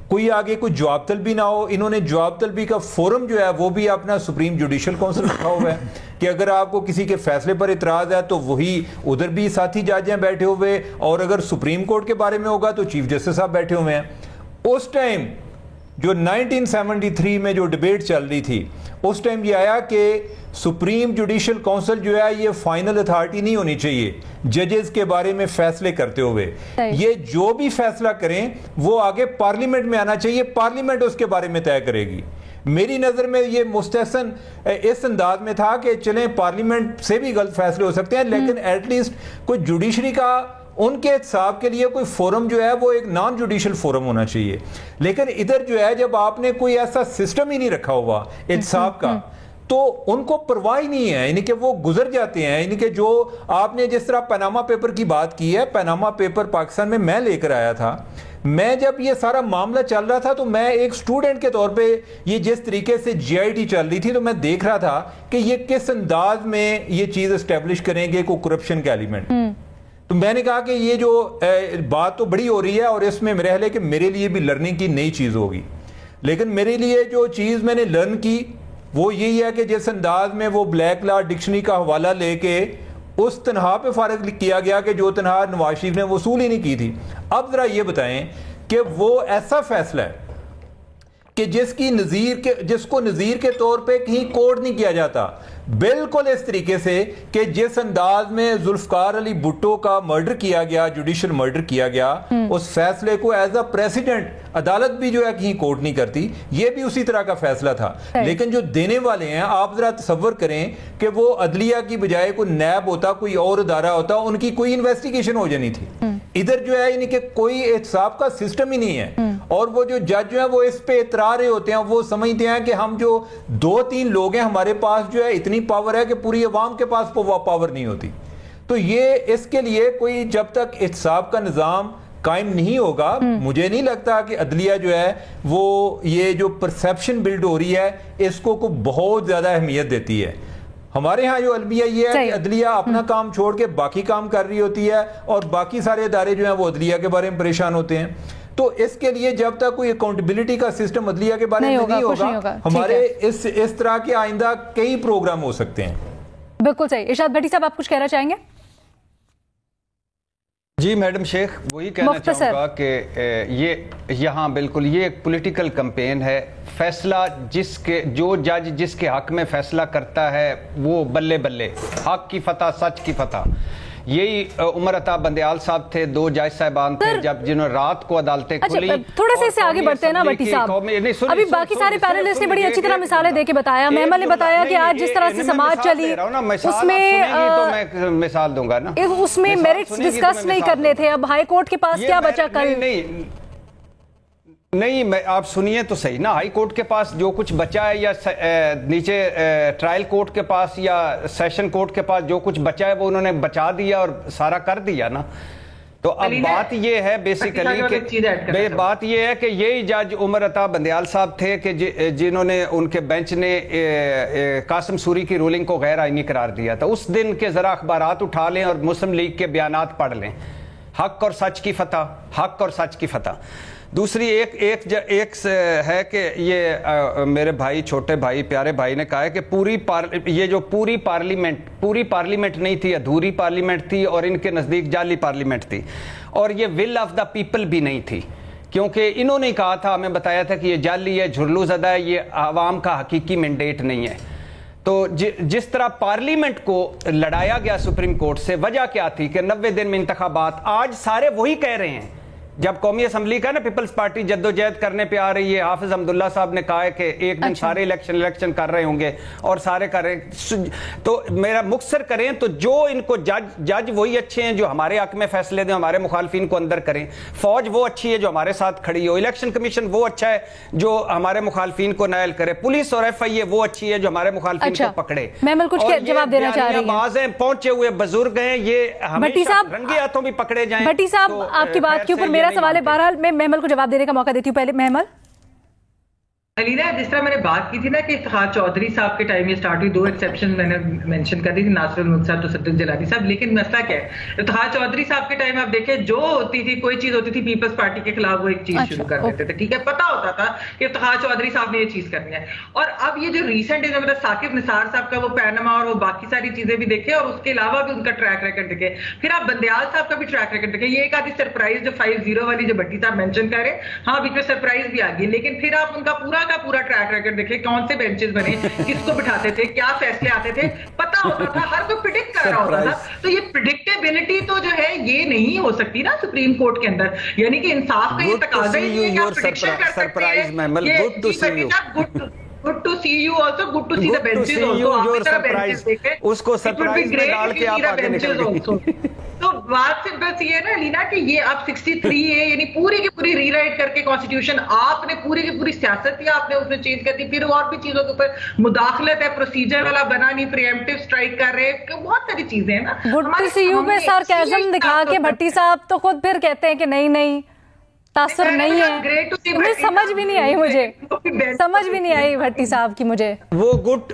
F: کوئی آگے کوئی جواب طلبی نہ ہو. انہوں نے جواب طلبی کا فورم جو ہے وہ بھی اپنا سپریم جوڈیشل کونسل رکھا ہوا ہے کہ اگر آپ کو کسی کے فیصلے پر اعتراض ہے تو وہی ادھر بھی ساتھی جج ہیں بیٹھے ہوئے, اور اگر سپریم کورٹ کے بارے میں ہوگا تو چیف جسٹس صاحب بیٹھے ہوئے ہیں. اس ٹائم جو 1973 میں جو ڈیبیٹ چل رہی تھی اس ٹائم یہ آیا کہ سپریم جوڈیشل کونسل جو ہے یہ فائنل اتھارٹی نہیں ہونی چاہیے ججز کے بارے میں فیصلے کرتے ہوئے. یہ جو بھی فیصلہ کریں وہ آگے پارلیمنٹ میں آنا چاہیے, پارلیمنٹ اس کے بارے میں طے کرے گی. میری نظر میں یہ مستحسن اس انداز میں تھا کہ چلیں پارلیمنٹ سے بھی غلط فیصلے ہو سکتے ہیں, لیکن ایٹ لیسٹ کوئی جوڈیشری کا ان کے احتساب کے لیے کوئی فورم جو ہے وہ ایک نان جوڈیشل فورم ہونا چاہیے. لیکن ادھر جو ہے جب آپ نے کوئی ایسا سسٹم ہی نہیں رکھا ہوا احتساب کا تو ان کو پرواہ نہیں ہے, یعنی کہ وہ گزر جاتے ہیں. یعنی کہ جو آپ نے جس طرح پاناما پیپر کی بات کی ہے, پاناما پیپر پاکستان میں لے کر آیا تھا. میں جب یہ سارا معاملہ چل رہا تھا تو میں ایک سٹوڈنٹ کے طور پہ یہ جس طریقے سے جی آئی ٹی چل رہی تھی تو میں دیکھ رہا تھا کہ یہ کس انداز میں یہ چیز اسٹیبلش کریں گے کوئی کرپشن کا ایلیمنٹ. تو میں نے کہا کہ یہ جو بات تو بڑی ہو رہی ہے اور اس میں میرے خیال ہے کہ میرے لیے بھی لرننگ کی نئی چیز ہوگی. لیکن میرے لیے جو چیز میں نے لرن کی وہ یہی ہے کہ جس انداز میں وہ بلیک لا ڈکشنری کا حوالہ لے کے اس تنہا پہ فارغ کیا گیا کہ جو تنہا نواز شریف نے وصول ہی نہیں کی تھی. اب ذرا یہ بتائیں کہ وہ ایسا فیصلہ ہے کہ جس کو نظیر کے طور پہ کہیں کوڈ نہیں کیا جاتا, بالکل اس طریقے سے کہ جس انداز میں ذوالفقار علی بھٹو کا مرڈر کیا گیا, جوڈیشل مرڈر کیا گیا, اس فیصلے کو ایز اے پریسیڈنٹ عدالت بھی جو ہے کہیں کوٹ نہیں کرتی, یہ بھی اسی طرح کا فیصلہ تھا. لیکن جو دینے والے ہیں آپ ذرا تصور کریں کہ وہ عدلیہ کی بجائے کوئی نیب ہوتا, کوئی اور ادارہ ہوتا, ان کی کوئی انویسٹیگیشن ہو جانی تھی. ادھر جو ہے یعنی کہ کوئی احتساب کا سسٹم ہی نہیں ہے, اور وہ جو جج جو ہیں وہ اس پہ اترا رہے ہوتے ہیں, وہ سمجھتے ہیں کہ ہم جو 2-3 لوگ ہیں ہمارے پاس جو ہے اتنی پاور ہے کہ پوری عوام کے پاس پاور نہیں ہوتی. تو یہ اس کے لیے کوئی جب تک احتساب کا نظام قائم نہیں ہوگا, مجھے نہیں لگتا کہ عدلیہ جو ہے وہ یہ جو پرسیپشن بلڈ ہو رہی ہے اس کو بہت زیادہ اہمیت دیتی ہے. ہمارے ہاں جو المیہ یہ ہے کہ عدلیہ اپنا کام چھوڑ کے باقی کام کر رہی ہوتی ہے اور باقی سارے ادارے جو ہیں وہ عدلیہ کے بارے میں پریشان ہوتے ہیں. تو اس کے لیے جب تک کوئی اکاؤنٹیبلٹی کا سسٹم عدلیہ کے بارے میں نہیں ہوگا, ہمارے اس طرح کے آئندہ کئی پروگرام ہو سکتے ہیں.
B: بالکل صحیح. ارشاد بھٹی صاحب آپ کچھ کہنا چاہیں گے؟
A: جی میڈم شیخ, وہی کہنا چاہوں گا کہ یہ یہاں بالکل یہ ایک پولیٹیکل کمپین ہے. فیصلہ جو جج جس کے حق میں فیصلہ کرتا ہے وہ بلے بلے, حق کی فتح, سچ کی فتح. یہی عمر عطا بندیال صاحب تھے, 2 جج صاحبان تھے جنہوں نے رات کو عدالتیں کھولی.
B: تھوڑا سا اس سے آگے بڑھتے ہیں نا بھٹی صاحب, ابھی باقی سارے پینلسٹ نے بڑی اچھی طرح مثالیں دے کے بتایا. محمد نے بتایا کہ آج جس طرح سے سماج چلی اس میں
A: مثال دوں گا نا,
B: اس میں میرٹس ڈسکس نہیں کرنے تھے. اب ہائی کورٹ کے پاس کیا بچا کل؟
A: نہیں, آپ سنیے تو صحیح نا. ہائی کورٹ کے پاس جو کچھ بچا ہے یا نیچے ٹرائل کورٹ کے پاس یا سیشن کورٹ کے پاس جو کچھ بچا ہے وہ انہوں نے بچا دیا اور سارا کر دیا نا. تو اب بات یہ ہے بیسیکلی کہ بات یہ ہے کہ یہی جج عمر عطا بندیال صاحب تھے کہ جنہوں نے ان کے بینچ نے قاسم سوری کی رولنگ کو غیر آئینی قرار دیا تھا. اس دن کے ذرا اخبارات اٹھا لیں اور مسلم لیگ کے بیانات پڑھ لیں. حق اور سچ کی فتح, حق اور سچ کی فتح. دوسری ایک ہے کہ یہ میرے بھائی, چھوٹے بھائی, پیارے بھائی نے کہا ہے کہ یہ جو پوری پارلیمنٹ نہیں تھی, ادھوری پارلیمنٹ تھی اور ان کے نزدیک جعلی پارلیمنٹ تھی, اور یہ ول آف دا پیپل بھی نہیں تھی, کیونکہ انہوں نے کہا تھا, ہمیں بتایا تھا کہ یہ جعلی ہے, جھرلو زدہ ہے, یہ عوام کا حقیقی مینڈیٹ نہیں ہے. تو جس طرح پارلیمنٹ کو لڑایا گیا سپریم کورٹ سے, وجہ کیا تھی کہ 90 دن میں انتخابات, آج سارے وہی کہہ رہے ہیں. جب قومی اسمبلی کا نا پیپلز پارٹی جدوجہد کرنے پہ آ رہی ہے, حافظ حمداللہ صاحب نے کہا ہے کہ ایک دن سارے الیکشن کر رہے ہوں گے اور سارے کر رہے ہیں, تو میرا مختصر کریں تو جو ان کو جج وہی اچھے ہیں جو ہمارے حق میں فیصلے دیں, ہمارے مخالفین کو اندر کریں. فوج وہ اچھی ہے جو ہمارے ساتھ کھڑی ہو, الیکشن کمیشن وہ اچھا ہے جو ہمارے مخالفین کو نائل کرے, پولیس اور FIA وہ اچھی ہے جو ہمارے مخالفین کو پکڑے.
B: میں کچھ جواب دینا چاہ رہی ہوں.
A: پہنچے ہوئے بزرگ ہیں, یہ ہمیشہ رنگے ہاتھوں بھی پکڑے جائیں.
B: بھٹی صاحب آپ کی بات کے اوپر میرا سوال ہے, بہرحال میں محمل کو جواب دینے کا موقع دیتی ہوں. پہلے محمل.
E: علینا, جس طرح میں نے بات کی تھی نا کہ افتخار چودھری صاحب کے ٹائم یہ سٹارٹ ہوئی, 2 ایکسیپشن میں نے مینشن کر دی تھی, ناصر الملک صاحب تو صدق جیلانی صاحب. لیکن مسئلہ کیا ہے, افتخار چودھری صاحب کے ٹائم آپ دیکھیں جو ہوتی تھی, کوئی چیز ہوتی تھی پیپلز پارٹی کے خلاف وہ ایک چیز شروع کر دیتے تھے. ٹھیک ہے, پتا ہوتا تھا کہ افتخار چودھری صاحب نے یہ چیز کرنی ہے. اور اب یہ جو ریسنٹ ہے, مطلب ثاقب نثار صاحب کا وہ پینما اور وہ باقی ساری چیزیں بھی دیکھیں, اور اس کے علاوہ بھی ان کا ٹریک ریکارڈ دیکھیں, پھر آپ بندیال صاحب کا بھی ٹریک ریکارڈ دیکھیں. یہ ایک آدھی سرپرائز جو 5-0 والی جو بھٹی صاحب مینشن کر رہے ہیں, ہاں بیچ میں سرپرائز بھی آ گئی, لیکن پھر آپ ان کا پورا ٹریک دیکھیں, کون سے بینچز بنے, کس کو بٹھاتے تھے, کیا فیصلے آتے تھے, پتا ہوتا تھا, ہر کوئی پریڈکٹ کر رہا ہوتا تھا. تو یہ پریڈکٹیبلٹی تو جو ہے یہ نہیں ہو سکتی نا سپریم کورٹ کے اندر, یعنی کہ انصاف کا یہ تقاضا ہی نہیں ہے کہ آپ پریڈکشن کر سکتے ہیں. Good to see you also, good to see the benches also. آپ کی طرح benches دیکھیں,
A: اس کو سرپرائز میں ڈال کے آپ آگے نکل گئی.
E: تو بات صرف بس یہ ہے نا لینا کہ یہ آپ 63 ہے, یعنی پوری کی پوری ری رائٹ کر کے کانسٹیٹیوشن آپ نے پوری کی پوری سیاست ہی آپ نے اس میں چینج کر دی. پھر اور بھی چیزوں کے اوپر مداخلت ہے, پروسیجر والا بنا نہیں, پریمپٹیو اسٹرائک کر رہے, بہت ساری چیزیں ہیں نا.
B: گڈ ٹو سی یو میں سارکیزم دکھا کے بھٹی صاحب تو خود پھر کہتے ہیں کہ نہیں تاثر نہیں ہے. سمجھ بھی نہیں آئی, مجھے سمجھ بھی نہیں آئی بھٹی صاحب کی. مجھے
A: وہ گڈ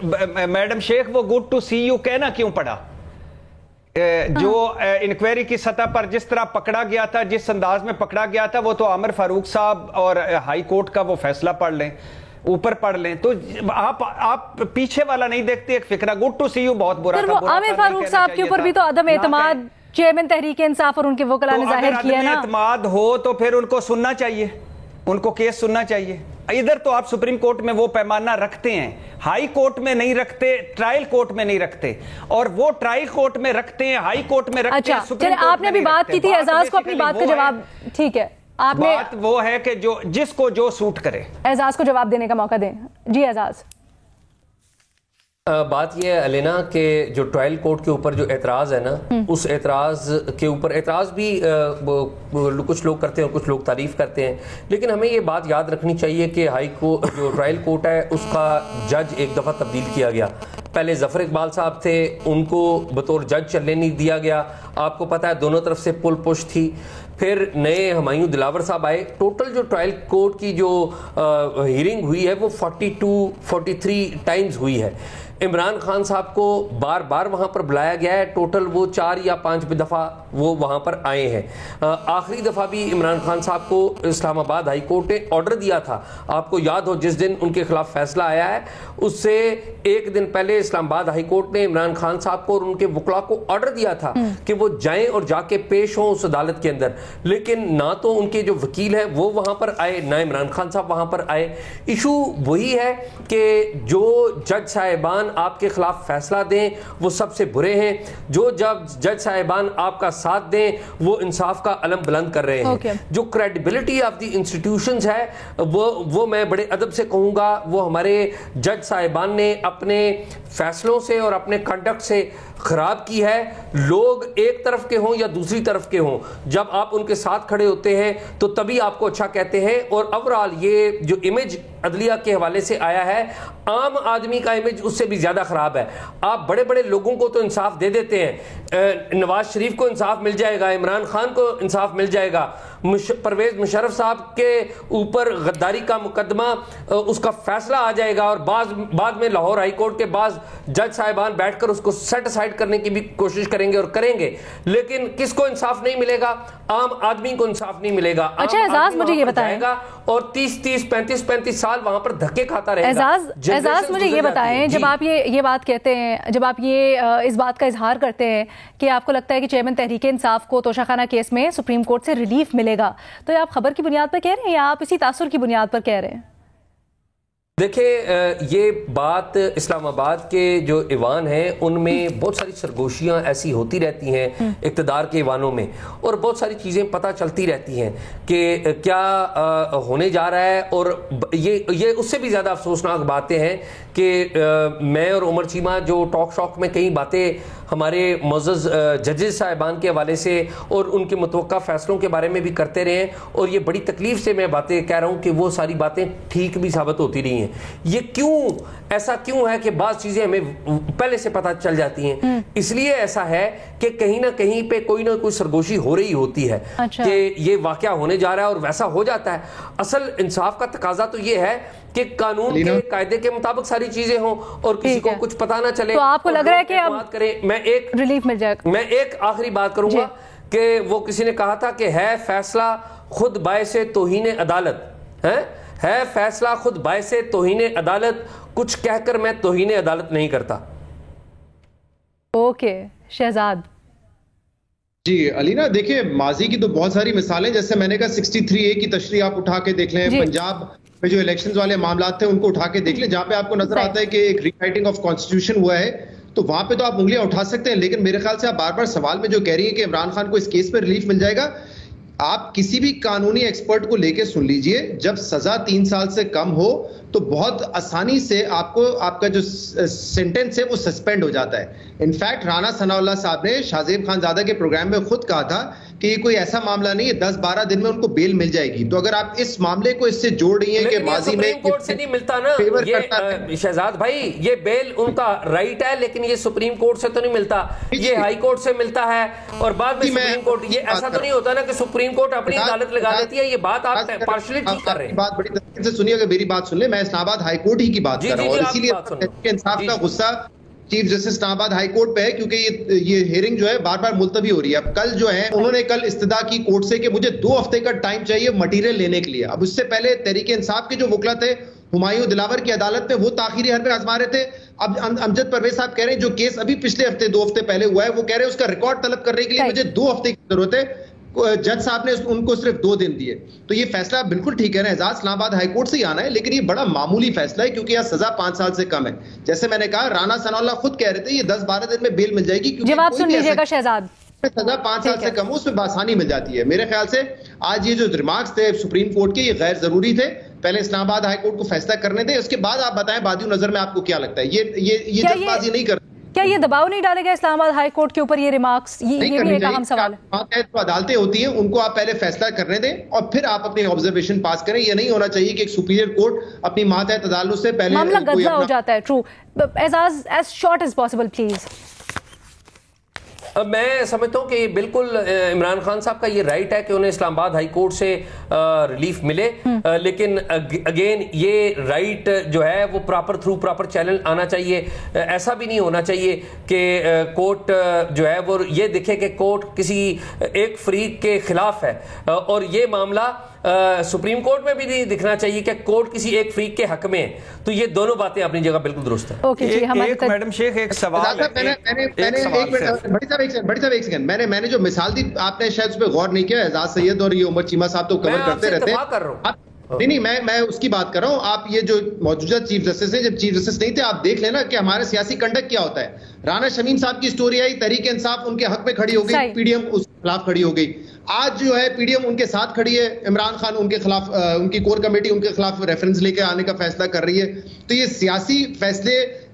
A: میڈم شیخ وہ گڈ ٹو سی یو کہنا کیوں پڑا؟ جو انکوائری کی سطح پر جس طرح پکڑا گیا تھا, جس انداز میں پکڑا گیا تھا, وہ تو عامر فاروق صاحب اور ہائی کورٹ کا وہ فیصلہ پڑھ لیں, اوپر پڑھ لیں. تو آپ پیچھے والا نہیں دیکھتے. ایک فکرہ گڈ ٹو سی یو بہت برا تھا.
B: عامر فاروق صاحب کے اوپر بھی تو عدم اعتماد چیئرمین تحریک انصاف اور ان کے وکلاء نے ظاہر کیا نا.
A: اعتماد ہو تو پھر ان کو سننا چاہیے, ان کو کیس سننا چاہیے. ادھر تو آپ سپریم کورٹ میں وہ پیمانہ رکھتے ہیں, ہائی کورٹ میں نہیں رکھتے, ٹرائل کورٹ میں نہیں رکھتے, اور وہ ٹرائل کورٹ میں رکھتے ہیں, ہائی کورٹ میں رکھتے ہیں.
B: چلے آپ نے بھی بات کی تھی, اعزاز کو اپنی بات کا جواب, ٹھیک ہے, آپ نے
A: بات وہ ہے کہ جس کو جو سوٹ کرے.
B: اعزاز کو جواب دینے کا موقع دیں. جی اعزاز.
C: بات یہ ہے علینا کہ جو ٹرائل کورٹ کے اوپر جو اعتراض ہے نا, اس اعتراض کے اوپر اعتراض بھی کچھ لوگ کرتے ہیں اور کچھ لوگ تعریف کرتے ہیں, لیکن ہمیں یہ بات یاد رکھنی چاہیے کہ جو ٹرائل کورٹ ہے اس کا جج ایک دفعہ تبدیل کیا گیا. پہلے ظفر اقبال صاحب تھے, ان کو بطور جج چلنے نہیں دیا گیا. آپ کو پتہ ہے دونوں طرف سے پل پش تھی. پھر نئے ہمایوں دلاور صاحب آئے. ٹوٹل جو ٹرائل کورٹ کی جو ہیرنگ ہوئی ہے وہ 43 ٹائمز ہوئی ہے. عمران خان صاحب کو بار بار وہاں پر بلایا گیا ہے. ٹوٹل وہ 4 یا 5 دفعہ وہ وہاں پر آئے ہیں. آخری دفعہ بھی عمران خان صاحب کو اسلام آباد ہائی کورٹ نے آرڈر دیا تھا. آپ کو یاد ہو جس دن ان کے خلاف فیصلہ آیا ہے, اس سے ایک دن پہلے اسلام آباد ہائی کورٹ نے عمران خان صاحب کو اور ان کے وکلاء کو آرڈر دیا تھا کہ وہ جائیں اور جا کے پیش ہوں اس عدالت کے اندر. لیکن نہ تو ان کے جو وکیل ہیں وہ وہاں پر آئے, نہ عمران خان صاحب وہاں پر آئے. ایشو وہی ہے کہ جو جج صاحبان آپ کے خلاف فیصلہ دیں وہ سب سے برے ہیں. جو جج صاحبان آپ کا ساتھ دیں وہ انصاف کا علم بلند کر رہے ہیں. جو کریڈیبلٹی آف دی انسٹیٹیوشنز ہے وہ میں بڑے ادب سے کہوں گا وہ ہمارے جج صاحبان نے اپنے فیصلوں سے اور اپنے کنڈکٹ سے خراب کی ہے. لوگ ایک طرف کے ہوں یا دوسری طرف کے ہوں, جب آپ ان کے ساتھ کھڑے ہوتے ہیں تو تبھی آپ کو اچھا کہتے ہیں. اور اوورآل یہ جو امیج عدلیہ کے حوالے سے آیا ہے، عام آدمی کا امیج اس سے بھی زیادہ خراب ہے. آپ بڑے بڑے لوگوں کو تو انصاف دے دیتے ہیں، نواز شریف کو انصاف مل جائے گا، عمران خان کو انصاف مل جائے گا، پرویز مشرف صاحب کے اوپر غداری کا مقدمہ اس کا فیصلہ آ جائے گا، اور بعد میں لاہور ہائی کورٹ کے بعض جج صاحبان بیٹھ کر اس کو سیٹ اسائڈ کرنے کی بھی کوشش کریں گے اور کریں گے، لیکن کس کو انصاف نہیں ملے گا؟ عام آدمی کو انصاف نہیں ملے گا.
B: اچھا اعزاز مجھے یہ بتائیں گا،
C: اور 35 سال وہاں پر دھکے کھاتا رہے گا.
B: اعزاز مجھے یہ بتائیں، جب آپ یہ بات کہتے ہیں، جب آپ اس بات کا اظہار کرتے ہیں کہ آپ کو لگتا ہے کہ چیئرمین تحریک انصاف کو توشہ خانہ کیس میں سپریم کورٹ سے ریلیف ملے گا، تو آپ خبر کی بنیاد پر کہہ رہے ہیں یا آپ اسی تاثر کی بنیاد پر کہہ رہے ہیں؟
C: دیکھیں، یہ بات اسلام آباد کے جو ایوان ہیں ان میں بہت ساری سرگوشیاں ایسی ہوتی رہتی ہیں اقتدار کے ایوانوں میں، اور بہت ساری چیزیں پتہ چلتی رہتی ہیں کہ کیا ہونے جا رہا ہے. اور یہ اس سے بھی زیادہ افسوسناک باتیں ہیں کہ میں اور عمر چیمہ جو ٹاک شاک میں کئی باتیں ہمارے معزز ججز صاحبان کے حوالے سے اور ان کے متوقع فیصلوں کے بارے میں بھی کرتے رہے ہیں، اور یہ بڑی تکلیف سے میں باتیں کہہ رہا ہوں کہ وہ ساری باتیں ٹھیک بھی ثابت ہوتی رہی ہیں. یہ ایسا کیوں ہے کہ بعض چیزیں ہمیں پہلے سے پتہ چل جاتی ہیں؟ اس لیے ایسا ہے کہ کہیں نہ کہیں پہ کوئی نہ کوئی سرگوشی ہو رہی ہوتی ہے کہ یہ واقعہ ہونے جا رہا ہے، اور ویسا ہو جاتا ہے. اصل انصاف کا تقاضا تو یہ ہے کہ قانون کے قاعدے کے مطابق ساری چیزیں ہوں اور کسی کو کچھ پتہ نہ چلے.
B: تو آپ کو لگ رہا ہے کہ اب
C: میں ایک
B: ریلیف مل جائے گا؟
C: میں ایک آخری بات کروں گا کہ وہ کسی نے کہا تھا کہ ہے فیصلہ خود باعث توہین عدالت، ہے فیصلہ خود باعث توہین عدالت، کچھ کہہ کر میں توہین عدالت نہیں کرتا.
B: اوکے شہزاد.
D: جی علینا، دیکھیں ماضی کی تو بہت ساری مثالیں، جیسے میں نے کہا 63A کی تشریح آپ اٹھا کے دیکھ لیں، پنجاب میں جو الیکشنز والے معاملات تھے ان کو اٹھا کے دیکھ لیں، جہاں پہ آپ کو نظر آتا ہے کہ ایک ری رائٹنگ آف کانسٹیٹیوشن ہوا ہے، تو وہاں پہ تو آپ انگلیاں اٹھا سکتے ہیں. لیکن میرے خیال سے آپ بار بار سوال میں جو کہہ رہی ہیں کہ عمران خان کو اس کیس میں ریلیف مل جائے گا، آپ کسی بھی قانونی ایکسپرٹ کو لے کے سن لیجئے، جب سزا 3 سال سے کم ہو تو بہت آسانی سے آپ کا جو سینٹنس ہے وہ سسپینڈ ہو جاتا ہے. انفیکٹ رانا ثناء اللہ صاحب نے شاہ زیب خان زادہ کے پروگرام میں خود کہا تھا کہ یہ کوئی ایسا معاملہ نہیں ہے، 10-12 دن میں ان کو بیل مل جائے گی. تو اگر آپ اس معاملے کو اس سے جوڑ رہی ہیں کہ ماضی میں
C: سپریم کورٹ سے نہیں ملتا نا یہ شہزاد بھائی، یہ بیل ان کا رائٹ ہے، لیکن یہ سپریم کورٹ سے تو نہیں ملتا، یہ ہائی کورٹ سے ملتا ہے، اور بعد میں سپریم کورٹ. یہ ایسا تو نہیں ہوتا نا کہ سپریم کورٹ اپنی عدالت لگا دیتی ہے. یہ بات آپ پارشلی ٹھیک کر رہے ہیں.
D: بات بڑی تفصیل سے سنیے، اگر میری بات سن لیں، میں اسلام آباد ہائی کورٹ ہی کی بات کر رہا ہوں، اور اسی لیے انصاف کا غصہ چیف جسٹس اسلام آباد ہائی کورٹ پہ ہے، کیونکہ یہ ہیئرنگ جو ہے بار بار ملتوی ہو رہی ہے. اب کل جو ہے انہوں نے کل استدعا کی کورٹ سے کہ مجھے 2 ہفتے کا ٹائم چاہیے مٹیریل لینے کے لیے. اب اس سے پہلے تحریک انصاف کے جو وکلا تھے ہمایوں دلاور کی عدالت میں وہ تاخیری حربے آزما رہے تھے. اب امجد پرویز صاحب کہہ رہے ہیں جو کیس ابھی پچھلے ہفتے 2 ہفتے پہلے ہوا ہے، وہ کہہ رہے ہیں اس کا ریکارڈ طلب کرنے کے لیے مجھے 2 ہفتے کی ضرورت ہے. جج صاحب نے ان کو صرف 2 دن دیے. تو یہ فیصلہ بالکل ٹھیک ہے نا اعزاز، اسلام آباد ہائی کورٹ سے ہی آنا ہے، لیکن یہ بڑا معمولی فیصلہ ہے کیونکہ یہ سزا 5 سال سے کم ہے. جیسے میں نے کہا رانا ثناء اللہ خود کہہ رہے تھے یہ 10-12 دن میں بیل مل جائے گی،
B: جواب سن لیجیے گا شہزاد.
D: سزا 5 سال سے کم ہو، اس میں بآسانی مل جاتی ہے. میرے خیال سے آج یہ جو ریمارکس تھے سپریم کورٹ کے، یہ غیر ضروری تھے. پہلے اسلام آباد ہائی کورٹ کو فیصلہ کرنے دیں، اس کے بعد آپ بتائیں بادی نظر میں آپ کو کیا لگتا ہے. یہ جلد بازی نہیں کرتے.
B: کیا یہ دباؤ نہیں ڈالے گا اسلام آباد ہائی کورٹ کے اوپر یہ ریمارکس؟ یہ بھی ایک اہم سوال ہے.
D: جو عدالتیں ہوتی ہیں ان کو آپ پہلے فیصلہ کرنے دیں اور پھر آپ اپنی آبزرویشن پاس کریں. یہ نہیں ہونا چاہیے کہ ایک سپیریئر کورٹ اپنی ماتحت عدالت سے پہلے
B: معاملہ گدلا ہو جاتا ہے. ٹرو. اعزاز as short as possible please.
C: میں سمجھتا ہوں کہ بالکل عمران خان صاحب کا یہ رائٹ ہے کہ انہیں اسلام آباد ہائی کورٹ سے ریلیف ملے، لیکن اگین یہ رائٹ جو ہے وہ پراپر چینل آنا چاہیے. ایسا بھی نہیں ہونا چاہیے کہ کورٹ جو ہے وہ یہ دکھے کہ کورٹ کسی ایک فریق کے خلاف ہے، اور یہ معاملہ سپریم کورٹ میں بھی نہیں دکھنا چاہیے کہ کورٹ کسی ایک فریق کے حق میں ہے. تو یہ دونوں باتیں اپنی جگہ بالکل درست ہیں.
A: ایک میڈم شیخ ایک سوال
D: ایک سیکنڈ، میں نے جو مثال دی آپ نے شاید اس پہ غور نہیں کیا. اعزاز سید اور یہ عمر چیمہ صاحب تو کور کرتے رہتے ہیں. نہیں میں اس کی بات کر رہا ہوں. آپ یہ جو موجودہ چیف جسٹس ہیں، جب چیف جسٹس نہیں تھے، آپ دیکھ لینا کہ ہمارا سیاسی کنڈکٹ کیا ہوتا ہے. رانا شمیم صاحب کی سٹوری آئی، تحریک انصاف ان کے حق میں کھڑی ہو گئی، پی ڈی ایم اس کے خلاف کھڑی ہو گئی. آج جو ہے پی ڈی ایم ان کے ساتھ کھڑی ہے، عمران خان ان کے خلاف، ان کی کور کمیٹی ان کے خلاف ریفرنس لے کے آنے کا فیصلہ کر رہی ہے. تو یہ سیاسی فیصلے